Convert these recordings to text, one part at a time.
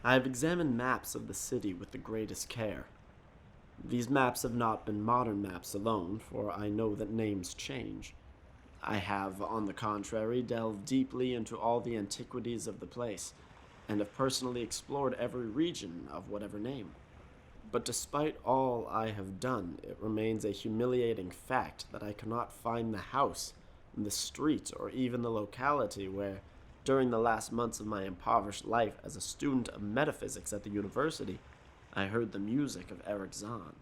I have examined maps of the city with the greatest care. These maps have not been modern maps alone, for I know that names change. I have, on the contrary, delved deeply into all the antiquities of the place, and have personally explored every region of whatever name. But despite all I have done, it remains a humiliating fact that I cannot find the house, the street, or even the locality where, during the last months of my impoverished life as a student of metaphysics at the university, I heard the music of Erich Zann.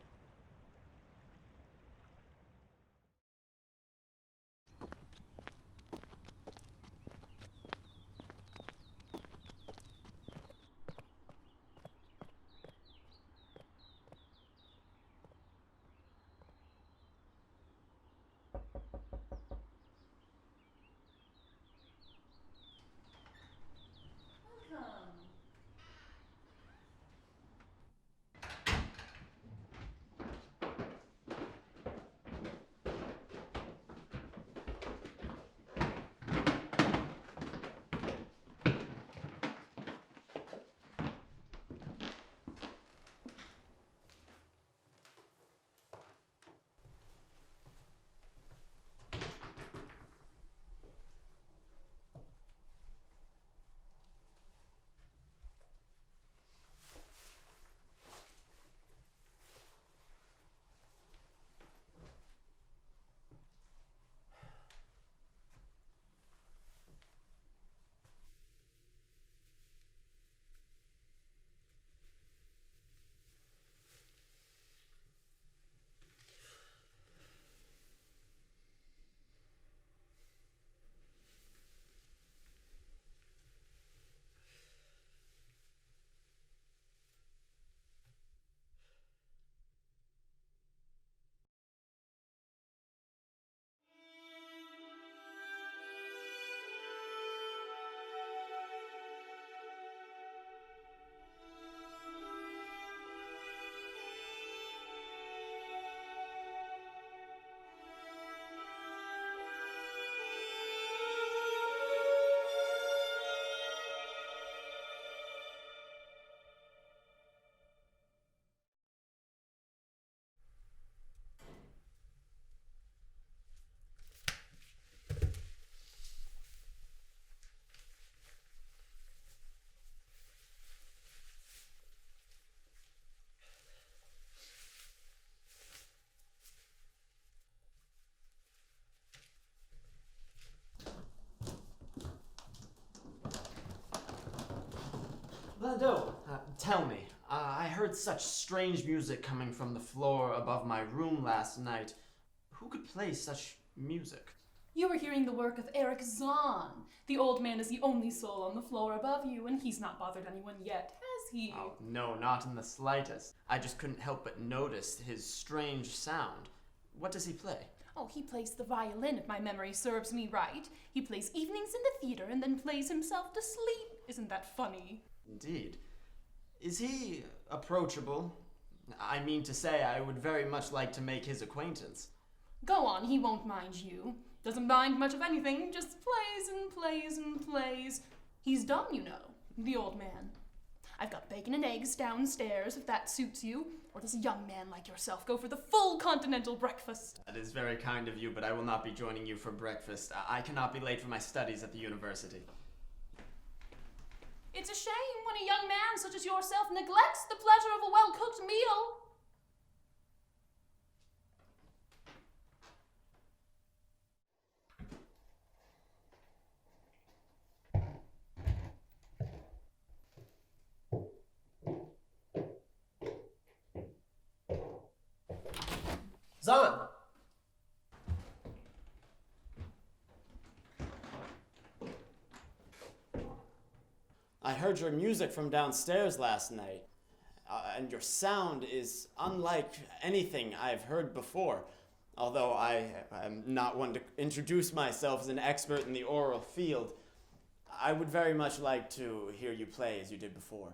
Gatto, tell me, I heard such strange music coming from the floor above my room last night. Who could play such music? You were hearing the work of Erich Zann. The old man is the only soul on the floor above you, and he's not bothered anyone yet, has he? Oh, no, not in the slightest. I just couldn't help but notice his strange sound. What does he play? Oh, he plays the violin, if my memory serves me right. He plays evenings in the theater and then plays himself to sleep. Isn't that funny? Indeed. Is he approachable? I mean to say, I would very much like to make his acquaintance. Go on, he won't mind you. Doesn't mind much of anything, just plays and plays and plays. He's dumb, you know, the old man. I've got bacon and eggs downstairs, if that suits you. Or does a young man like yourself go for the full continental breakfast? That is very kind of you, but I will not be joining you for breakfast. I cannot be late for my studies at the university. It's a shame when a young man such as yourself neglects the pleasure of a well-cooked meal. Zann! I heard your music from downstairs last night, and your sound is unlike anything I've heard before. Although I am not one to introduce myself as an expert in the oral field, I would very much like to hear you play as you did before.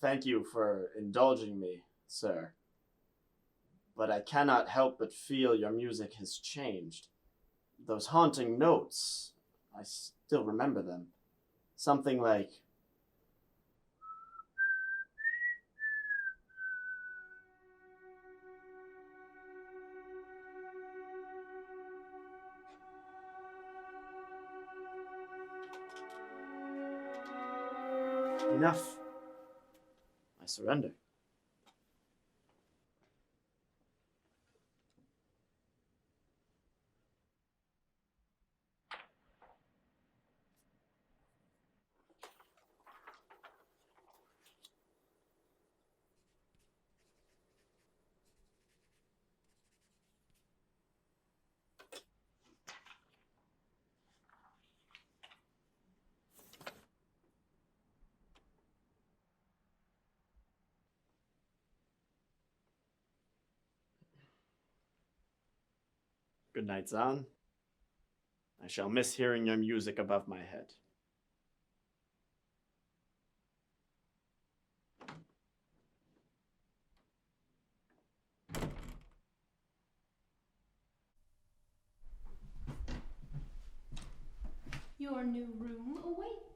Thank you for indulging me, sir. But I cannot help but feel your music has changed. Those haunting notes, I still remember them. Something like, enough. I surrender. Good night, Zann. I shall miss hearing your music above my head. Your new room awaits.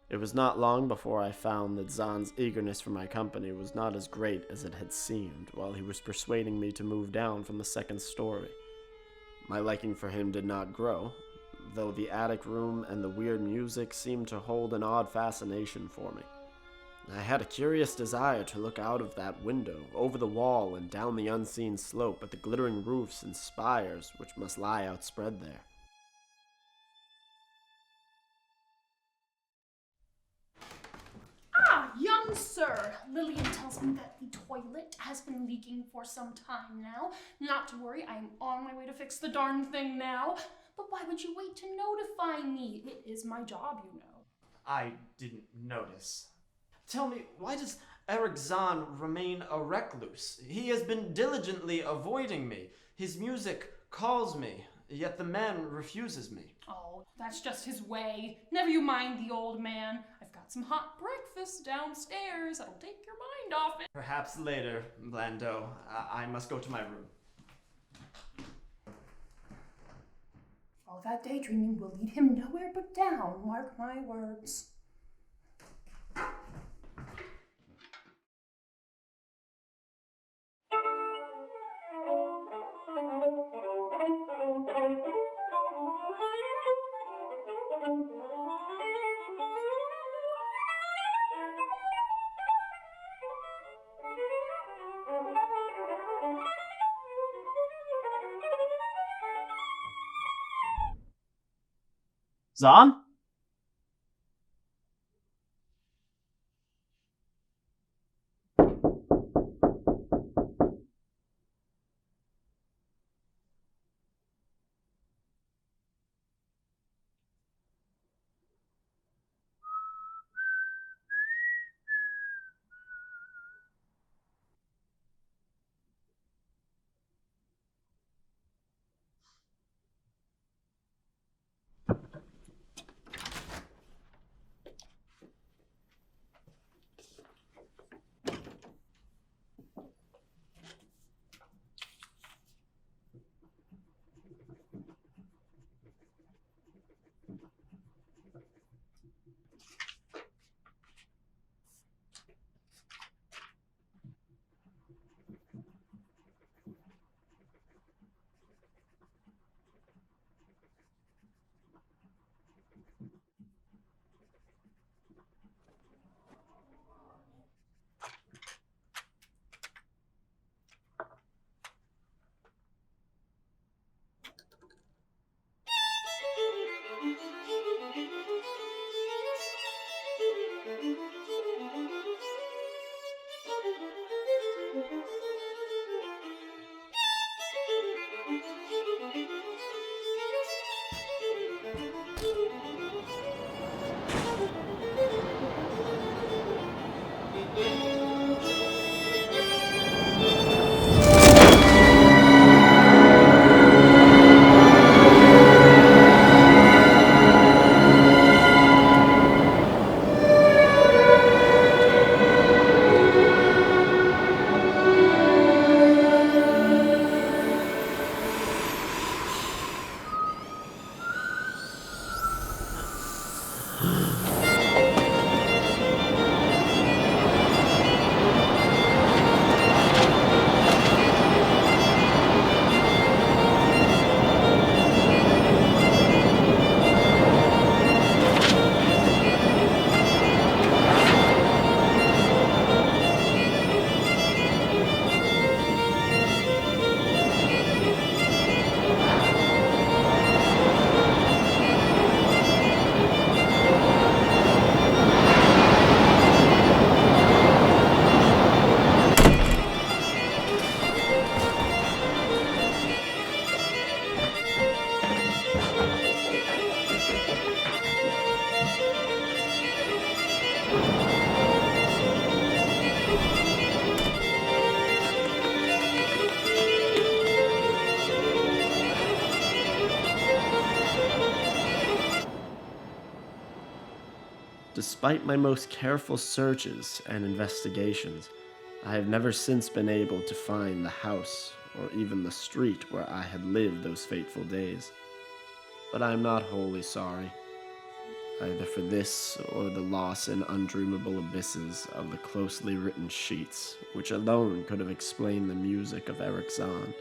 It was not long before I found that Zann's eagerness for my company was not as great as it had seemed while he was persuading me to move down from the second story. My liking for him did not grow, though the attic room and the weird music seemed to hold an odd fascination for me. I had a curious desire to look out of that window, over the wall and down the unseen slope at the glittering roofs and spires which must lie outspread there. Young sir, Lillian tells me that the toilet has been leaking for some time now. Not to worry, I am on my way to fix the darn thing now. But why would you wait to notify me? It is my job, you know. I didn't notice. Tell me, why does Erich Zann remain a recluse? He has been diligently avoiding me. His music calls me, yet the man refuses me. Oh, that's just his way. Never you mind the old man. I've got some hot breakfast downstairs. That'll take your mind off it. Perhaps later, Blando. I must go to my room. All that daydreaming will lead him nowhere but down, mark my words. Zann? Despite my most careful searches and investigations, I have never since been able to find the house or even the street where I had lived those fateful days. But I am not wholly sorry, either for this or the loss in undreamable abysses of the closely written sheets, which alone could have explained the music of Erich Zann.